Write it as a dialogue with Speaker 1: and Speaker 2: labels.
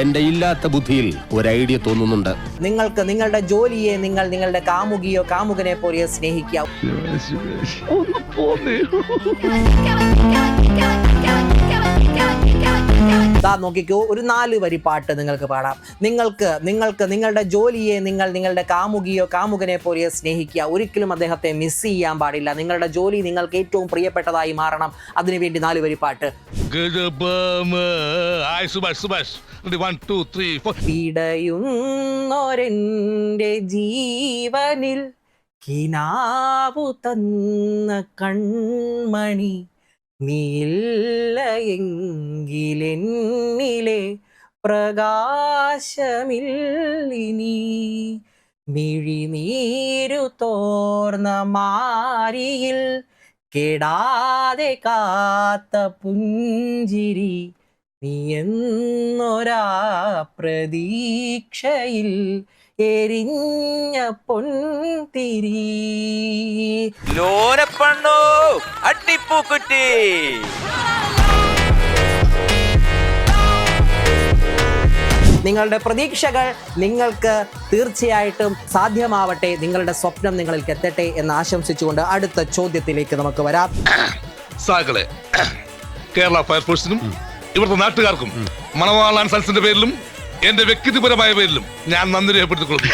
Speaker 1: എന്റെ ഇല്ലാത്ത ബുദ്ധിയിൽ ഒരു ഐഡിയ തോന്നുന്നുണ്ട്.
Speaker 2: നിങ്ങൾക്ക് നിങ്ങളുടെ ജോലിയെ നിങ്ങൾ നിങ്ങളുടെ കാമുകിയോ കാമുകനെ പോലെ സ്നേഹിക്കുക. നോക്കിക്കോ, ഒരു 4 വരി പാട്ട് നിങ്ങൾക്ക് പാടാം. നിങ്ങൾക്ക് നിങ്ങളുടെ ജോലിയെ നിങ്ങൾ നിങ്ങളുടെ കാമുകിയോ കാമുകനെ പോലെ സ്നേഹിക്കുക. ഒരിക്കലും അദ്ദേഹത്തെ മിസ് ചെയ്യാൻ പാടില്ല. നിങ്ങളുടെ ജോലി നിങ്ങൾക്ക് ഏറ്റവും പ്രിയപ്പെട്ടതായി മാറണം. അതിനുവേണ്ടി 4 വരി പാട്ട്. പിടയുന്നൊരെന്റെ ജീവനിൽ കിനാവു തന്ന കൺമണി, നീല്ല എങ്കിലെന്നിലെ പ്രകാശമില്ലിനി. മിഴിനീരു തോർന്ന മാരിയിൽ കെടാതെ കാത്ത പുഞ്ചിരി, നീ എന്നൊരാ പ്രതീക്ഷയിൽ എരിഞ്ഞ പൊൻതിരി.
Speaker 3: ലോനപ്പണ്ണോ അട്ടിപ്പൂക്കുറ്റി.
Speaker 2: നിങ്ങളുടെ പ്രതീക്ഷകൾ നിങ്ങൾക്ക് തീർച്ചയായിട്ടും സാധ്യമാവട്ടെ. നിങ്ങളുടെ സ്വപ്നം നിങ്ങളിലേക്ക് എത്തട്ടെ എന്ന് ആശംസിച്ചുകൊണ്ട് അടുത്ത ചോദ്യത്തിലേക്ക് നമുക്ക് വരാം.
Speaker 4: സാകളെ കേരള ഫയർഫോഴ്സിനും ഇവിടുത്തെ നാട്ടുകാർക്കും മണവാളാൻ സൽസിന്റെ പേരിലും എന്റെ വ്യക്തിപരമായ പേരിലും ഞാൻ നന്ദി രേഖപ്പെടുത്തിക്കൊള്ളുന്നു.